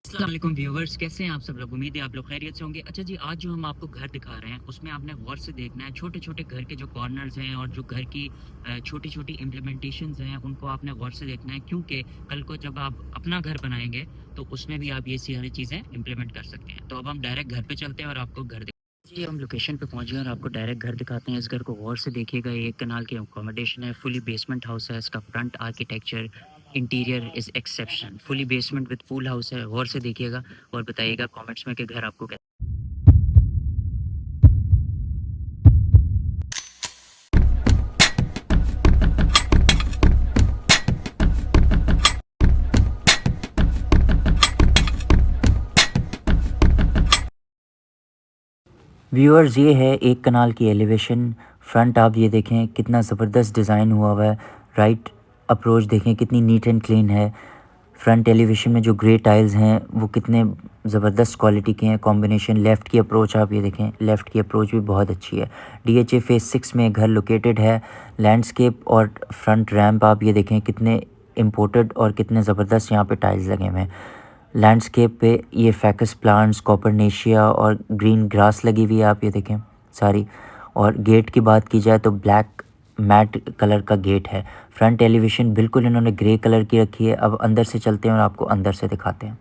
अस्सलाम वालेकुम व्यूवर्स, कैसे हैं आप सब लोग। उम्मीद है आप लोग खैरियत से होंगे। अच्छा जी, आज जो हम आपको घर दिखा रहे हैं उसमें आपने गौर से देखना है छोटे छोटे घर के जो कॉर्नर्स हैं और जो घर की छोटी छोटी इम्प्लीमेंटेशंस हैं उनको आपने गौर से देखना है, क्योंकि कल को जब आप अपना घर बनाएंगे तो उसमें भी आप ये सारी चीज़ें इम्प्लीमेंट कर सकते हैं। तो अब हम डायरेक्ट घर पे चलते हैं और आपको घर जी हम लोकेशन पे पहुंच गए और आपको डायरेक्ट घर दिखाते हैं। इस घर को गौर से देखिएगा, ये एक कनाल की अकोमोडेशन है, फुली बेसमेंट हाउस है। इसका front architecture, interior is exception, fully basement with full house है। गौर से देखिएगा और बताइएगा कमेंट्स में कि घर आपको कैसा। व्यूअर्स, ये है एक कनाल की एलिवेशन। फ्रंट आप ये देखें कितना ज़बरदस्त डिज़ाइन हुआ है। राइट अप्रोच देखें कितनी नीट एंड क्लीन है। फ्रंट एलिवेशन में जो ग्रे टाइल्स हैं वो कितने ज़बरदस्त क्वालिटी के हैं। कॉम्बिनेशन लेफ़्ट की अप्रोच आप ये देखें, लेफ़्ट की अप्रोच भी बहुत अच्छी है। DHA फेज़ 6 में घर लोकेटेड है। लैंडस्केप और फ्रंट रैंप आप ये देखें कितने इम्पोर्टेड और कितने ज़बरदस्त यहाँ पे टाइल्स लगे हुए हैं। लैंडस्केप पे ये फैकस प्लांट्स, कॉपरनेशिया और ग्रीन ग्रास लगी हुई है, आप ये देखें सारी। और गेट की बात की जाए तो ब्लैक मैट कलर का गेट है। फ्रंट एलिवेशन बिल्कुल इन्होंने ग्रे कलर की रखी है। अब अंदर से चलते हैं और आपको अंदर से दिखाते हैं।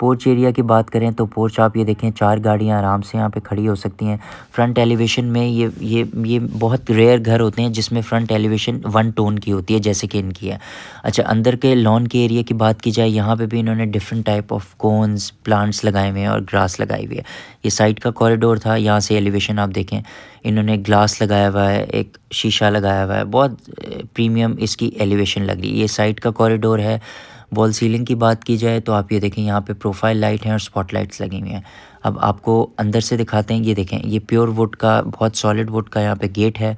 पोर्च एरिया की बात करें तो पोर्च आप ये देखें 4 गाड़ियाँ आराम से यहाँ पे खड़ी हो सकती हैं। फ्रंट एलिवेशन में ये बहुत रेयर घर होते हैं जिसमें फ्रंट एलिवेशन वन टोन की होती है, जैसे कि इनकी है। अच्छा, अंदर के लॉन के एरिया की बात की जाए, यहाँ पे भी इन्होंने different type of cones, plants लगाए हुए हैं और ग्रास लगाई हुई है। ये साइड का कॉरिडोर था, यहाँ से एलिवेशन आप देखें इन्होंने ग्लास लगाया हुआ है, एक शीशा लगाया हुआ है। बहुत प्रीमियम इसकी एलिवेशन लग रही है। ये साइड का कॉरिडोर है। वॉल सीलिंग की बात की जाए तो आप ये देखें यहाँ पे प्रोफाइल लाइट हैं और स्पॉटलाइट्स लगी हुई हैं। अब आपको अंदर से दिखाते हैं। ये देखें, ये प्योर वुड का, बहुत सॉलिड वुड का यहाँ पे गेट है।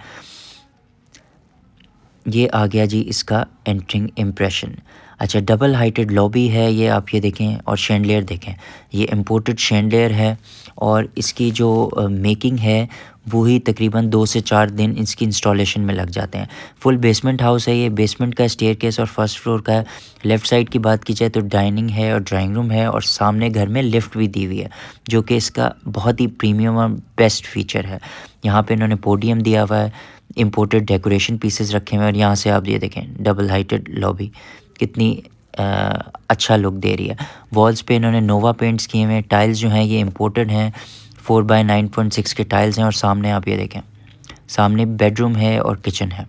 ये आ गया जी इसका एंट्रिंग इम्प्रेशन। अच्छा, डबल हाइटेड लॉबी है ये, आप ये देखें। और शैंडलियर देखें, ये इम्पोर्टेड शैंडलियर है और इसकी जो मेकिंग है वो ही तकरीबन 2 से 4 दिन इसकी इंस्टॉलेशन में लग जाते हैं। फुल बेसमेंट हाउस है ये। बेसमेंट का स्टेयरकेस और फर्स्ट फ्लोर का है। लेफ़्ट साइड की बात की जाए तो डाइनिंग है और ड्राइंग रूम है और सामने घर में लिफ्ट भी दी हुई है, जो कि इसका बहुत ही प्रीमियम और बेस्ट फीचर है। यहाँ पे इन्होंने पोडियम दिया हुआ है, इंपोर्टेड डेकोरेशन पीसेस रखे हुए हैं। और यहाँ से आप ये देखें डबल हाइटेड लॉबी कितनी अच्छा लुक दे रही है। वॉल्स पे इन्होंने नोवा पेंट्स किए हुए हैं। टाइल्स जो हैं ये इंपोर्टेड हैं, 4x9.6 के टाइल्स हैं। और सामने आप ये देखें, सामने बेडरूम है और किचन है।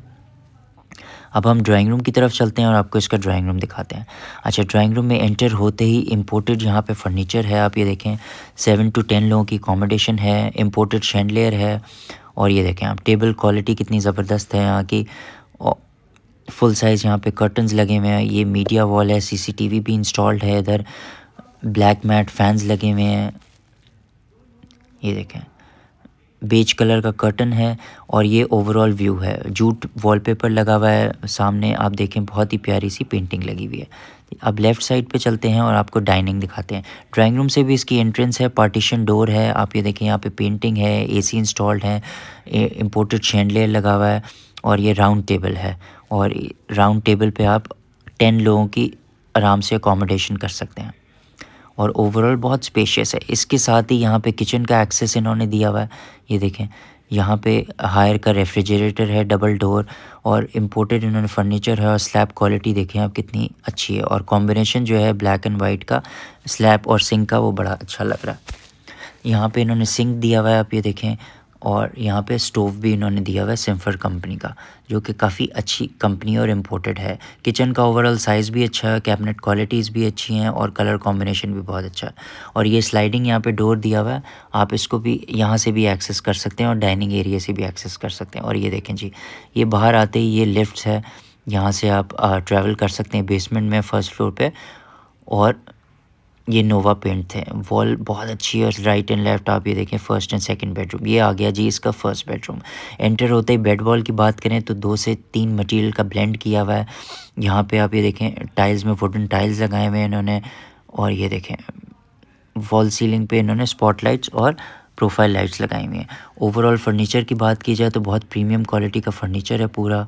अब हम ड्राइंग रूम की तरफ चलते हैं और आपको इसका ड्राइंग रूम दिखाते हैं। अच्छा, ड्राइंग रूम में एंटर होते ही इंपोर्टेड यहाँ पे फर्नीचर है, आप ये देखें। 7 to 10 लोगों की अकोमोडेशन है। इंपोर्टेड शैंडलियर है और ये देखें आप टेबल क्वालिटी कितनी ज़बरदस्त है यहाँ की। फुल साइज़ यहाँ पे कर्टन्स लगे हुए हैं। ये मीडिया वॉल है, CCTV भी इंस्टॉल्ड है इधर। ब्लैक मैट फैंस लगे हुए हैं, ये देखें। बेज कलर का कर्टन है और ये ओवरऑल व्यू है। जूट वॉलपेपर लगा हुआ है सामने, आप देखें बहुत ही प्यारी सी पेंटिंग लगी हुई है। अब लेफ़्ट साइड पे चलते हैं और आपको डाइनिंग दिखाते हैं। ड्राइंग रूम से भी इसकी एंट्रेंस है, पार्टीशन डोर है, आप ये देखें। यहाँ पे पेंटिंग है, AC इंस्टॉल्ड है, इंपोर्टेड शैंडलियर लगा हुआ है और ये राउंड टेबल है। और राउंड टेबल पे आप 10 लोगों की आराम से अकोमोडेशन कर सकते हैं और ओवरऑल बहुत स्पेशियस है। इसके साथ ही यहाँ पे किचन का एक्सेस इन्होंने दिया हुआ है, ये देखें। यहाँ पे हायर का रेफ्रिजरेटर है, डबल डोर, और इम्पोर्टेड इन्होंने फर्नीचर है। और स्लैब क्वालिटी देखें आप कितनी अच्छी है। और कॉम्बिनेशन जो है ब्लैक एंड वाइट का स्लैब और सिंक का, वो बड़ा अच्छा लग रहा है। यहाँ पे इन्होंने सिंक दिया हुआ है, आप ये देखें। और यहाँ पे स्टोव भी इन्होंने दिया हुआ है सिम्फर कंपनी का, जो कि काफ़ी अच्छी कंपनी और इम्पोर्टेड है। किचन का ओवरऑल साइज़ भी अच्छा है, कैबिनेट क्वालिटीज़ भी अच्छी हैं और कलर कॉम्बिनेशन भी बहुत अच्छा है। और ये स्लाइडिंग यहाँ पे डोर दिया हुआ है, आप इसको भी यहाँ से भी एक्सेस कर सकते हैं और डाइनिंग एरिया से भी एक्सेस कर सकते हैं। और ये देखें जी, ये बाहर आते ही ये लिफ्ट है, यहाँ से आप ट्रैवल कर सकते हैं बेसमेंट में फर्स्ट फ्लोर पर। और ये नोवा पेंट थे। वॉल बहुत अच्छी है। और राइट एंड लेफ्ट आप ये देखें फर्स्ट एंड सेकंड बेडरूम। ये आ गया जी इसका फर्स्ट बेडरूम। एंटर होते ही बेड वॉल की बात करें तो 2 से 3 मटेरियल का ब्लेंड किया हुआ है। यहाँ पे आप ये देखें टाइल्स में वुडन टाइल्स लगाए हुए हैं इन्होंने। और ये देखें वॉल सीलिंग पे इन्होंने स्पॉटलाइट्स और प्रोफाइल लाइट्स लगाई हुई हैं। ओवरऑल फर्नीचर की बात की जाए तो बहुत प्रीमियम क्वालिटी का फर्नीचर है पूरा।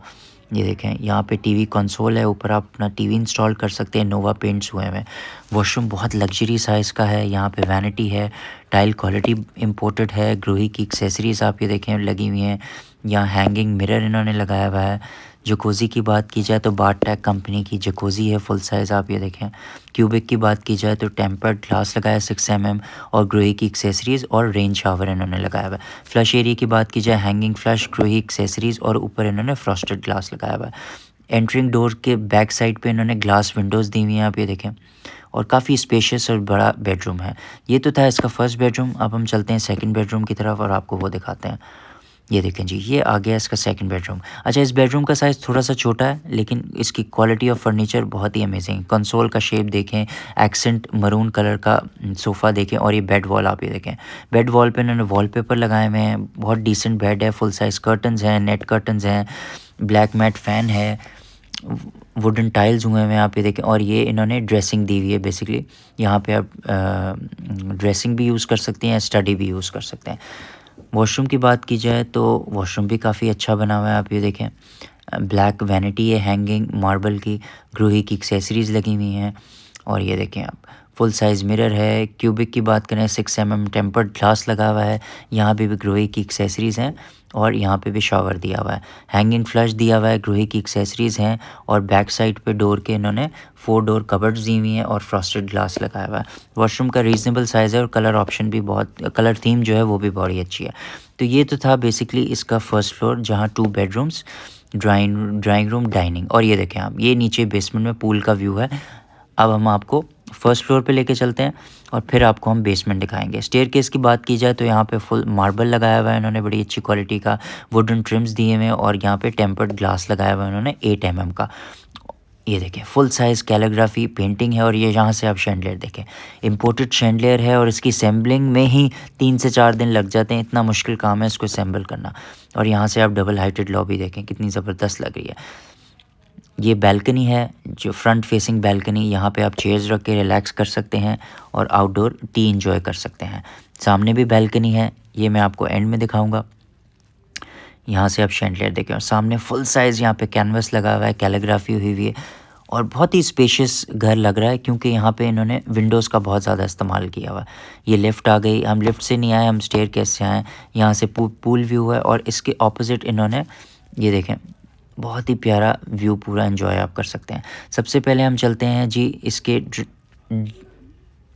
ये देखें यहाँ पे टीवी कंसोल है, ऊपर आप अपना टीवी इंस्टॉल कर सकते हैं, नोवा पेंट्स हुए हैं। वॉशरूम बहुत लग्जरी साइज़ का है, यहाँ पे वैनिटी है, टाइल क्वालिटी इंपोर्टेड है, ग्रोही की एक्सेसरीज़ आप ये देखें लगी हुई हैं। यहाँ हैंगिंग मिरर इन्होंने लगाया हुआ है। जकोज़ी की बात की जाए तो बारटेक कंपनी की जकोज़ी है, फुल साइज़ आप ये देखें। क्यूबिक की बात की जाए तो टेम्पर्ड ग्लास लगाया 6 mm और ग्रोही की एक्सेसरीज़ और रेन शावर इन्होंने लगाया हुआ है। फ्लश एरिया की बात की जाए हैंगिंग फ्लश, ग्रोही एक्सेसरीज़ और ऊपर इन्होंने फ्रॉस्टेड ग्लास लगाया हुआ है। एंट्रिंग डोर के बैक साइड पे इन्होंने ग्लास विंडोज़ दी हुई हैं, आप ये देखें, और काफ़ी स्पेशियस और बड़ा बेडरूम है। ये तो था इसका फर्स्ट बेडरूम। अब हम चलते हैं सेकंड बेडरूम की तरफ और आपको वो दिखाते हैं। ये देखें जी, ये आ गया इसका सेकंड बेडरूम। अच्छा, इस बेडरूम का साइज़ थोड़ा सा छोटा है, लेकिन इसकी क्वालिटी ऑफ फर्नीचर बहुत ही अमेजिंग। कंसोल का शेप देखें, एक्सेंट मरून कलर का सोफ़ा देखें, और ये बेड वॉल आप ये देखें। बेड वॉल पे इन्होंने वॉलपेपर लगाए हुए हैं, बहुत डिसेंट बेड है, फुल साइज़ कर्टन्स हैं, नेट कर्टन्स हैं, ब्लैक मैट फ़ैन है, वुडन टाइल्स हुए हैं आप ये देखें, और ये इन्होंने ड्रेसिंग दी हुई है। बेसिकली यहाँ पे आप ड्रेसिंग भी यूज़ कर सकते हैं, स्टडी भी यूज़ कर सकते हैं। वॉशरूम की बात की जाए तो वॉशरूम भी काफ़ी अच्छा बना हुआ है, आप ये देखें। ब्लैक वैनिटी है, हैंगिंग मार्बल की, ग्रोही की एक्सेसरीज़ लगी हुई हैं, और ये देखें आप फुल साइज़ मिरर है। क्यूबिक की बात करें 6 mm टेम्पर्ड ग्लास लगा हुआ है, यहाँ पे भी ग्रोही की एक्सेसरीज़ हैं, और यहाँ पे भी शावर दिया हुआ है। हैंगिंग फ्लश दिया हुआ है, ग्रोही की एक्सेसरीज़ हैं, और बैक साइड पे डोर के इन्होंने 4 डोर कबर्ड्स दी हुई हैं और फ्रॉस्टेड ग्लास लगाया हुआ है। वॉशरूम का रीज़नेबल साइज़ है और कलर ऑप्शन भी बहुत, कलर थीम जो है वो भी बड़ी अच्छी है। तो ये तो था बेसिकली इसका फर्स्ट फ्लोर, जहाँ 2 बेडरूम्स, ड्राइंग रूम, डाइनिंग, और ये देखें आप, ये नीचे बेसमेंट में पूल का व्यू है। अब हम आपको फर्स्ट फ्लोर पे लेके चलते हैं और फिर आपको हम बेसमेंट दिखाएंगे। स्टेयरकेस की बात की जाए तो यहाँ पे फुल मार्बल लगाया हुआ है इन्होंने, बड़ी अच्छी क्वालिटी का, वुडन ट्रिम्स दिए हुए हैं, और यहाँ पे टेम्पर्ड ग्लास लगाया हुआ है इन्होंने 8 mm का। ये देखें फुल साइज़ कैलीग्राफी पेंटिंग है, और ये यहाँ से आप शैंडलियर देखें, इंपोर्टेड शैंडलियर है, और इसकी असेंबलिंग में ही 3 से 4 दिन लग जाते हैं, इतना मुश्किल काम है इसको असेंबल करना। और यहाँ से आप डबल हाइटेड लॉबी देखें, कितनी ज़बरदस्त लग रही है। ये बैल्कनी है, जो फ्रंट फेसिंग बैल्कनी, यहाँ पे आप चेयर्स रख के रिलैक्स कर सकते हैं और आउटडोर टी एंजॉय कर सकते हैं। सामने भी बैल्कनी है, ये मैं आपको एंड में दिखाऊंगा। यहाँ से आप शैंडलियर देखें, और सामने फुल साइज़ यहाँ पे कैनवस लगा हुआ है, कैलीग्राफी हुई हुई है, और बहुत ही स्पेशियस घर लग रहा है, क्योंकि यहाँ पे इन्होंने विंडोज़ का बहुत ज़्यादा इस्तेमाल किया हुआ है। ये लिफ्ट आ गई, हम लिफ्ट से नहीं आए, हम स्टेयरकेस से आए। यहाँ से पूल व्यू है, और इसके ऑपोजिट इन्होंने, ये देखें, बहुत ही प्यारा व्यू, पूरा एंजॉय आप कर सकते हैं। सबसे पहले हम चलते हैं जी इसके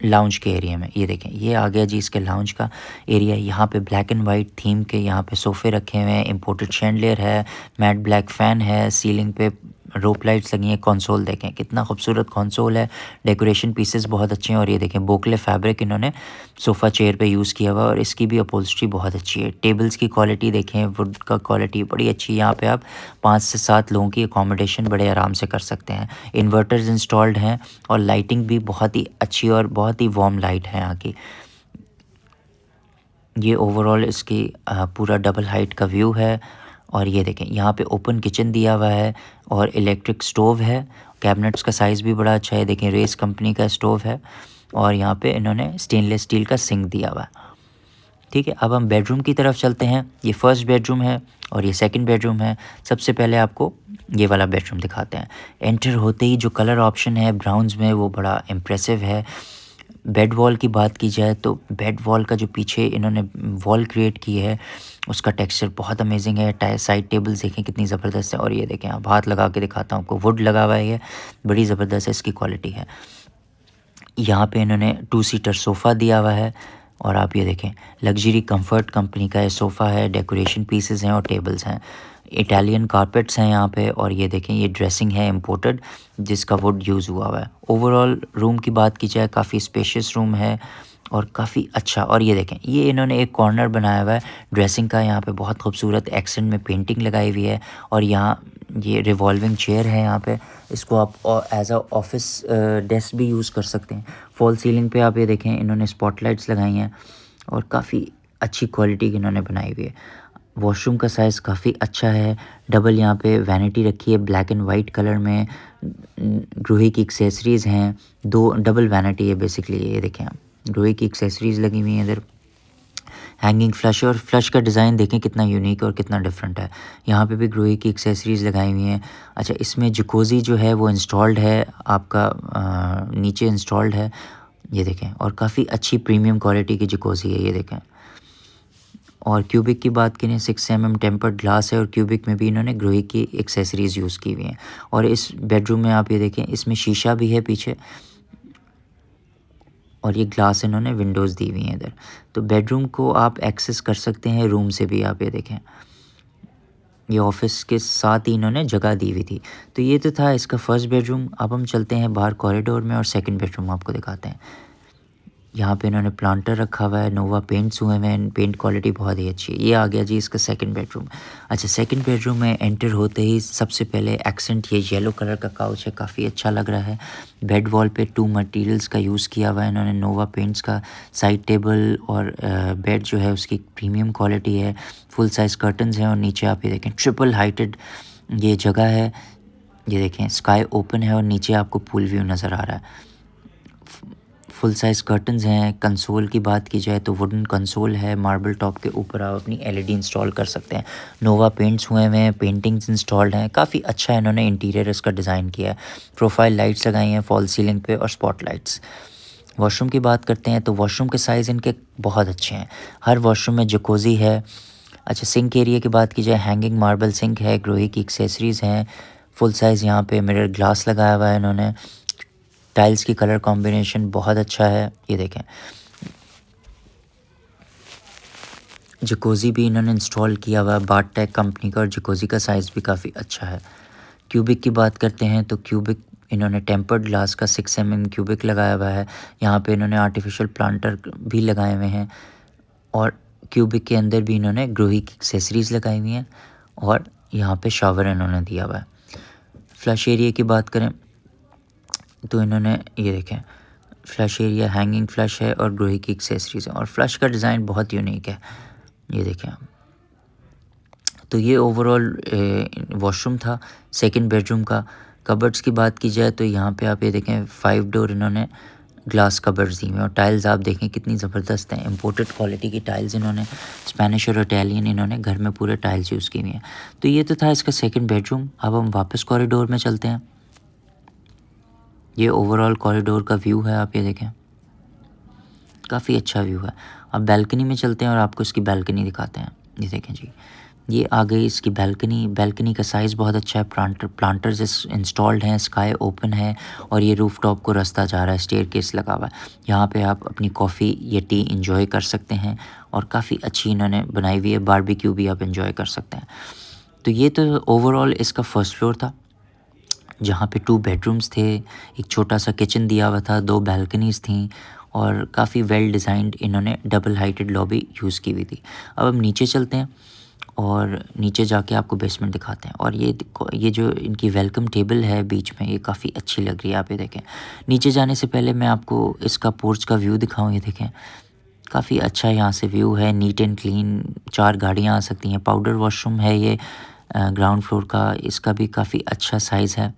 लाउंज के एरिया में। ये देखें, ये आ गया जी इसके लाउंज का एरिया। यहाँ पे ब्लैक एंड वाइट थीम के यहाँ पे सोफ़े रखे हुए हैं, इंपोर्टेड शैंडलियर है, मैट ब्लैक फ़ैन है, सीलिंग पे रोप लाइट्स लगी हैं। कंसोल देखें, कितना खूबसूरत कंसोल है, डेकोरेशन पीसेस बहुत अच्छे हैं, और ये देखें बोकले फैब्रिक इन्होंने सोफ़ा चेयर पे यूज़ किया हुआ, और इसकी भी अपहोल्स्ट्री बहुत अच्छी है। टेबल्स की क्वालिटी देखें, वुड का क्वालिटी बड़ी अच्छी है। यहाँ पे आप 5 से 7 लोगों की अकोमोडेशन बड़े आराम से कर सकते हैं। इन्वर्टर्स इंस्टॉल्ड हैं, और लाइटिंग भी बहुत ही अच्छी और बहुत ही वार्म लाइट है यहाँ की। ये ओवरऑल इसकी पूरा डबल हाइट का व्यू है। और ये देखें, यहाँ पे ओपन किचन दिया हुआ है, और इलेक्ट्रिक स्टोव है, कैबिनेट्स का साइज़ भी बड़ा अच्छा है। देखें रेस कंपनी का स्टोव है, और यहाँ पे इन्होंने स्टेनलेस स्टील का सिंक दिया हुआ है। ठीक है, अब हम बेडरूम की तरफ चलते हैं। ये फर्स्ट बेडरूम है और ये सेकंड बेडरूम है। सबसे पहले आपको ये वाला बेडरूम दिखाते हैं। एंटर होते ही जो कलर ऑप्शन है ब्राउन्स में, वो बड़ा इम्प्रेसिव है। बेड वॉल की बात की जाए तो बेड वॉल का जो पीछे इन्होंने वॉल क्रिएट की है, उसका टेक्सचर बहुत अमेजिंग है। साइड टेबल्स देखें कितनी ज़बरदस्त है, और ये देखें, आप हाथ लगा के दिखाता हूँ आपको, वुड लगा हुआ है, ये बड़ी ज़बरदस्त है इसकी क्वालिटी है। यहाँ पे इन्होंने 2 सीटर सोफ़ा दिया हुआ है, और आप ये देखें लग्जरी कंफर्ट कंपनी का ये सोफ़ा है, डेकोरेशन पीसेस हैं और टेबल्स हैं। इटालियन कारपेट्स हैं यहाँ पे, और ये देखें ये ड्रेसिंग है इम्पोर्टेड, जिसका वुड यूज़ हुआ हुआ है। ओवरऑल रूम की बात की जाए, काफ़ी स्पेशियस रूम है और काफ़ी अच्छा। और ये देखें, ये इन्होंने एक कॉर्नर बनाया हुआ है ड्रेसिंग का, यहाँ पे बहुत खूबसूरत एक्सेंट में पेंटिंग लगाई हुई है, और यहाँ ये रिवॉल्विंग चेयर है यहाँ पे, इसको आप एज अ ऑफिस डेस्क भी यूज़ कर सकते हैं। फॉल सीलिंग पे आप ये देखें इन्होंने स्पॉटलाइट्स लगाई हैं, और काफ़ी अच्छी क्वालिटी की इन्होंने बनाई हुई है। वॉशरूम का साइज़ काफ़ी अच्छा है। डबल यहाँ पे वैनिटी रखी है ब्लैक एंड वाइट कलर में, ग्रोही की एक्सेसरीज़ हैं, 2 डबल वैनिटी है बेसिकली। ये देखें आप, ग्रोही की एक्सेसरीज़ लगी हुई हैं इधर। हैंगिंग फ्लश, और फ्लश का डिज़ाइन देखें कितना यूनिक और कितना डिफरेंट है। यहाँ पे भी ग्रोही की एक्सेसरीज़ लगाई हुई हैं। अच्छा, इसमें जकूज़ी जो है वो इंस्टॉल्ड है आपका, नीचे इंस्टॉल्ड है, ये देखें, और काफ़ी अच्छी प्रीमियम क्वालिटी की जकूज़ी है, ये देखें। और क्यूबिक की बात करें, 6 mm टेम्पर्ड ग्लास है, और क्यूबिक में भी इन्होंने ग्रोही की एक्सेसरीज़ यूज़ की हुई हैं। और इस बेडरूम में आप ये देखें, इसमें शीशा भी है पीछे, और ये ग्लास इन्होंने विंडोज़ दी हुई हैं इधर। तो बेडरूम को आप एक्सेस कर सकते हैं रूम से भी, आप ये देखें, ये ऑफिस के साथ ही इन्होंने जगह दी हुई थी। तो ये तो था इसका फर्स्ट बेडरूम। अब हम चलते हैं बाहर कॉरिडोर में और सेकंड बेडरूम आपको दिखाते हैं। यहाँ पे इन्होंने प्लांटर रखा हुआ है, नोवा पेंट्स हुए हैं, पेंट क्वालिटी बहुत ही अच्छी है। ये आ गया जी इसका सेकंड बेडरूम। अच्छा, सेकंड बेडरूम में एंटर होते ही सबसे पहले एक्सेंट ये येलो कलर का काउच है, काफ़ी अच्छा लग रहा है। बेड वॉल पे 2 मटेरियल्स का यूज़ किया हुआ है इन्होंने, नोवा पेंट्स का। साइड टेबल और बेड जो है उसकी प्रीमियम क्वालिटी है, फुल साइज़ कर्टन्स हैं, और नीचे आप ये देखें ट्रिपल हाइटेड ये जगह है, ये देखें स्काई ओपन है, और नीचे आपको पूल व्यू नज़र आ रहा है। फुल साइज़ कर्टन्स हैं। कंसोल की बात की जाए तो वुडन कंसोल है, मार्बल टॉप के ऊपर आप अपनी एलईडी इंस्टॉल कर सकते हैं। नोवा पेंट्स हुए हैं, पेंटिंग्स इंस्टॉल्ड हैं, काफ़ी अच्छा इन्होंने इंटीरियर इसका डिज़ाइन किया है। प्रोफाइल लाइट्स लगाई हैं फॉल सीलिंग पे, और स्पॉट लाइट्स। वॉशरूम की बात करते हैं तो वॉशरूम के साइज़ इनके बहुत अच्छे हैं। हर वॉशरूम में जकूज़ी है। अच्छा, सिंक एरिया की बात की जाए, हैंगिंग मार्बल सिंक है, ग्रोही की एक्सेसरीज़ हैं, फुल साइज़ यहाँ पे मिरर ग्लास लगाया हुआ है इन्होंने। टाइल्स की कलर कॉम्बिनेशन बहुत अच्छा है, ये देखें। जकूज़ी भी इन्होंने इंस्टॉल किया हुआ है बारटेक कंपनी का, और जकूज़ी का साइज़ भी काफ़ी अच्छा है। क्यूबिक की बात करते हैं तो क्यूबिक इन्होंने टेम्पर्ड ग्लास का 6 mm क्यूबिक लगाया हुआ है। यहाँ पे इन्होंने आर्टिफिशियल प्लांटर भी लगाए हुए हैं, और क्यूबिक के अंदर भी इन्होंने ग्रोही की एक्सेसरीज़ लगाई हुई हैं, और यहाँ पे शावर इन्होंने दिया हुआ है। फ्लश एरिया की बात करें तो इन्होंने ये देखें, फ्लश एरिया हैंगिंग फ्लश है, और ग्रोही की एक्सेसरीज़ है, और फ्लश का डिज़ाइन बहुत यूनिक है, ये देखें आप। तो ये ओवरऑल वॉशरूम था सेकंड बेडरूम का। कबर्ड्स की बात की जाए तो यहाँ पे आप ये देखें 5 डोर इन्होंने ग्लास कबर्ड्स दी हुए हैं, और टाइल्स आप देखें कितनी ज़बरदस्त हैं, इंपोर्टेड क्वालिटी की टाइल्स इन्होंने, स्पेनिश और इटालियन इन्होंने घर में पूरे टाइल्स यूज़ की हुई हैं। तो ये तो था इसका सेकंड बेडरूम। अब हम वापस कॉरिडोर में चलते हैं। ये ओवरऑल कॉरिडोर का व्यू है, आप ये देखें, काफ़ी अच्छा व्यू है। अब बैल्कनी में चलते हैं और आपको इसकी बैल्कनी दिखाते हैं। ये देखें जी, ये आ गई इसकी बैल्कनी। बैल्कनी का साइज़ बहुत अच्छा है, प्लांटर्स इंस्टॉल्ड हैं, स्काई ओपन है, और ये रूफ टॉप को रास्ता जा रहा है, स्टेयरकेस लगा हुआ है। यहाँ पे आप अपनी कॉफ़ी या टी इंजॉय कर सकते हैं, और काफ़ी अच्छी इन्होंने बनाई हुई है, बारबेक्यू भी आप इंजॉय कर सकते हैं। तो ये तो ओवरऑल इसका फर्स्ट फ्लोर था, जहाँ पे 2 बेडरूम्स थे, एक छोटा सा किचन दिया हुआ था, 2 बैल्कनीज़ थीं, और काफ़ी वेल डिज़ाइंड इन्होंने डबल हाइटेड लॉबी यूज़ की हुई थी। अब हम नीचे चलते हैं, और नीचे जाके आपको बेसमेंट दिखाते हैं। और ये जो इनकी वेलकम टेबल है बीच में, ये काफ़ी अच्छी लग रही है, आप ये देखें। नीचे जाने से पहले मैं आपको इसका पोर्च का व्यू दिखाऊँ, ये देखें, काफ़ी अच्छा यहाँ से व्यू है, नीट एंड क्लीन, 4 गाड़ियाँ आ सकती हैं। पाउडर वॉशरूम है ये ग्राउंड फ्लोर का, इसका भी काफ़ी अच्छा साइज़ है।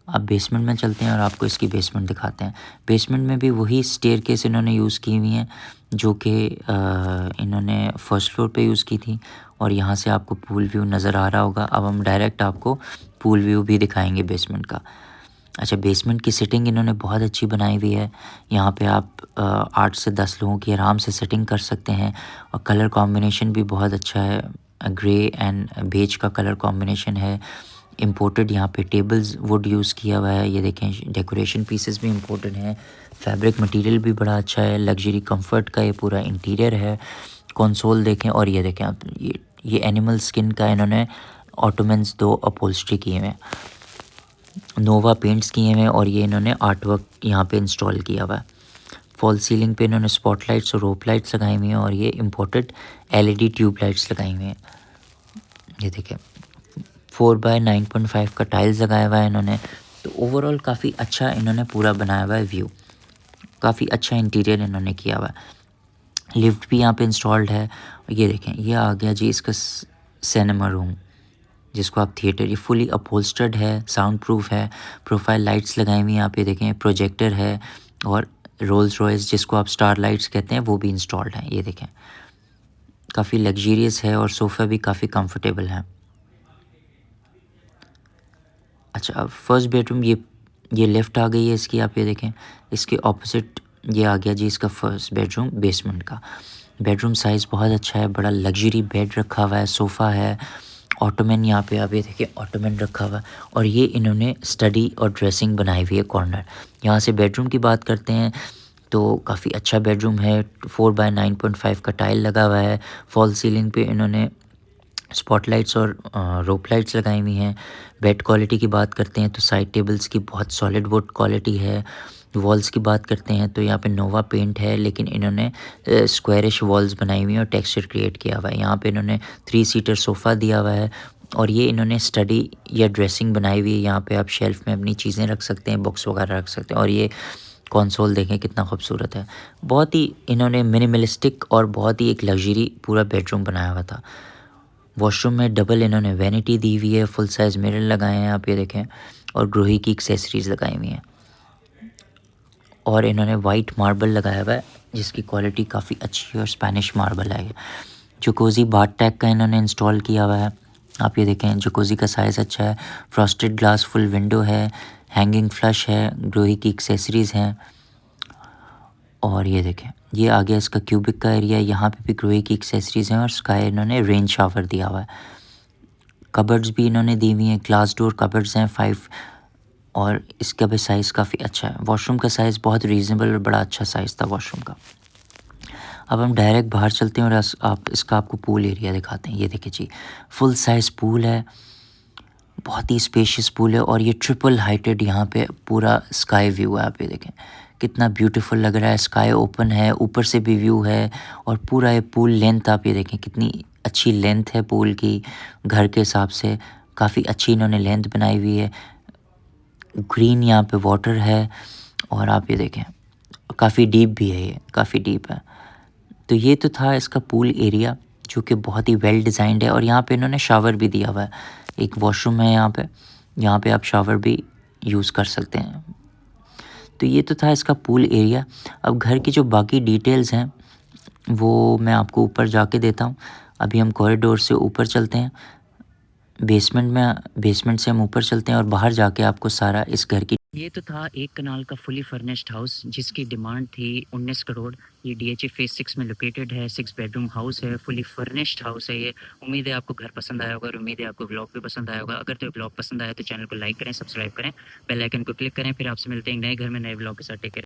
अब बेसमेंट में चलते हैं और आपको इसकी बेसमेंट दिखाते हैं। बेसमेंट में भी वही स्टेयरकेस इन्होंने यूज़ की हुई हैं, जो कि इन्होंने फर्स्ट फ्लोर पे यूज़ की थी, और यहाँ से आपको पूल व्यू नज़र आ रहा होगा। अब हम डायरेक्ट आपको पूल व्यू भी दिखाएंगे बेसमेंट का। अच्छा, बेसमेंट की सिटिंग इन्होंने बहुत अच्छी बनाई हुई है। यहाँ पे आप 8 से 10 लोगों की आराम से सिटिंग कर सकते हैं, और कलर कॉम्बिनेशन भी बहुत अच्छा है, ग्रे एंड बेज का कलर कॉम्बिनेशन है। इंपोर्टेड यहाँ पे टेबल्स वुड यूज़ किया हुआ है, ये देखें, डेकोरेशन पीसेस भी इंपोर्टेड हैं, फैब्रिक मटेरियल भी बड़ा अच्छा है, लग्जरी कंफर्ट का ये पूरा इंटीरियर है। कंसोल देखें, और ये देखें आप, ये एनिमल स्किन का इन्होंने ऑटोमेंस 2 अपहोल्स्ट्री किए हुए हैं, नोवा पेंट्स किए हुए हैं, और ये इन्होंने आर्ट वर्क यहाँ पे इंस्टॉल किया हुआ है। फॉल सीलिंग पे इन्होंने स्पॉटलाइट्स और रोप लाइट्स लगाई हुई हैं, और ये इंपोर्टेड एलईडी ट्यूब लाइट्स लगाई हुई हैं, ये देखें। 4x9.5 का टाइल्स लगाया हुआ है इन्होंने। तो ओवरऑल काफ़ी अच्छा इन्होंने पूरा बनाया हुआ है व्यू, काफ़ी अच्छा इंटीरियर इन्होंने किया हुआ है। लिफ्ट भी यहाँ पे इंस्टॉल्ड है। ये देखें, ये आ गया जी इसका सिनेमा रूम, जिसको आप थिएटर, ये फुली अपहोल्स्टर्ड है, साउंड प्रूफ है, प्रोफाइल लाइट्स लगाई हुई हैं, यहाँ पे देखें, प्रोजेक्टर है, और रोल्स रॉयस जिसको आप स्टार लाइट्स कहते हैं वो भी इंस्टॉल्ड हैं, ये देखें। काफ़ी लग्जरियस है और सोफ़ा भी काफ़ी कंफर्टेबल है। अच्छा, अब फर्स्ट बेडरूम ये लेफ़्ट आ गई है इसकी, आप ये देखें। इसके ऑपोज़िट ये आ गया जी इसका फर्स्ट बेडरूम बेसमेंट का। बेडरूम साइज़ बहुत अच्छा है, बड़ा लग्ज़री बेड रखा हुआ है, सोफ़ा है, ऑटोमन यहाँ पे आप ये देखिए ऑटोमन रखा हुआ है और ये इन्होंने स्टडी और ड्रेसिंग बनाई हुई है कॉर्नर। यहाँ से बेडरूम की बात करते हैं तो काफ़ी अच्छा बेडरूम है, 4 बाय 9.5 का टाइल लगा हुआ है। फॉल सीलिंग पे इन्होंने स्पॉटलाइट्स और रोप लाइट्स लगाई हुई हैं। बेड क्वालिटी की बात करते हैं तो साइड टेबल्स की बहुत सॉलिड वुड क्वालिटी है। वॉल्स की बात करते हैं तो यहाँ पे नोवा पेंट है, लेकिन इन्होंने स्क्वायरिश वॉल्स बनाई हुई हैं और टेक्सचर क्रिएट किया हुआ है। यहाँ पे इन्होंने 3 सीटर सोफ़ा दिया हुआ है और ये इन्होंने स्टडी या ड्रेसिंग बनाई हुई है। यहाँ पे आप शेल्फ में अपनी चीज़ें रख सकते हैं, बुक्स वगैरह रख सकते हैं। और ये कंसोल देखें कितना खूबसूरत है। बहुत ही इन्होंने मिनिमलिस्टिक और बहुत ही एक लग्जरी पूरा बेडरूम बनाया हुआ था। वॉशरूम में डबल इन्होंने वैनिटी दी हुई है, फुल साइज़ मिरर लगाए हैं आप ये देखें और ग्रोही की एक्सेसरीज़ लगाई हुई हैं। और इन्होंने वाइट मार्बल लगाया हुआ है जिसकी क्वालिटी काफ़ी अच्छी है और स्पेनिश मार्बल है ये। जकूज़ी बाथ टैग का इन्होंने इंस्टॉल किया हुआ है, आप ये देखें। जकूज़ी का साइज़ अच्छा है, फ्रॉस्टेड ग्लास फुल विंडो है, हैंगिंग फ्लश है, ग्रोही की एक्सेसरीज़ हैं। और ये देखें, ये आ गया इसका क्यूबिक का एरिया, यहाँ पे भी ग्रोही की एक्सेसरीज़ हैं और स्काई इन्होंने रेन शावर दिया हुआ है। कबर्ड्स भी इन्होंने दी हुई हैं, ग्लास डोर कबर्ड्स हैं 5 और इसका भी साइज़ काफ़ी अच्छा है। वॉशरूम का साइज़ बहुत रीज़नेबल और बड़ा अच्छा साइज़ था वॉशरूम का। अब हम डायरेक्ट बाहर चलते हैं और आप इसका आपको पूल एरिया दिखाते हैं। ये देखिए जी, फुल साइज़ पूल है, बहुत ही स्पेशियस पूल है और ये ट्रिपल हाइटेड यहाँ पे पूरा स्काई व्यू है। आप ये देखें कितना ब्यूटीफुल लग रहा है, स्काई ओपन है, ऊपर से भी व्यू है और पूरा ये पूल लेंथ आप ये देखें कितनी अच्छी लेंथ है पूल की, घर के हिसाब से काफ़ी अच्छी इन्होंने लेंथ बनाई हुई है। ग्रीन यहाँ पे वाटर है और आप ये देखें काफ़ी डीप भी है, ये काफ़ी डीप है। तो ये तो था इसका पूल एरिया जो कि बहुत ही वेल डिज़ाइंड है और यहाँ पे इन्होंने शावर भी दिया हुआ है। एक वॉशरूम है यहाँ पे आप शावर भी यूज़ कर सकते हैं। तो ये तो था इसका पूल एरिया। अब घर की जो बाकी डिटेल्स हैं वो मैं आपको ऊपर जाके देता हूँ। अभी हम कॉरिडोर से ऊपर चलते हैं, बेसमेंट से हम ऊपर चलते हैं और बाहर जाके आपको सारा इस घर की ये तो था एक कनाल का फुली फर्निश्ड हाउस जिसकी डिमांड थी 19 करोड़। ये डीएचए फेज 6 में लोकेटेड है, 6 बेडरूम हाउस है, फुली फर्निश्ड हाउस है ये। उम्मीद है आपको घर पसंद आया होगा और उम्मीद है आपको व्लॉग भी पसंद आया होगा। अगर तो व्लॉग पसंद आया तो चैनल को लाइक करें, सब्सक्राइब करें, बेल आइकन को क्लिक करें। फिर आपसे मिलते हैं एक नए घर में नए व्लॉग के साथ। Take care.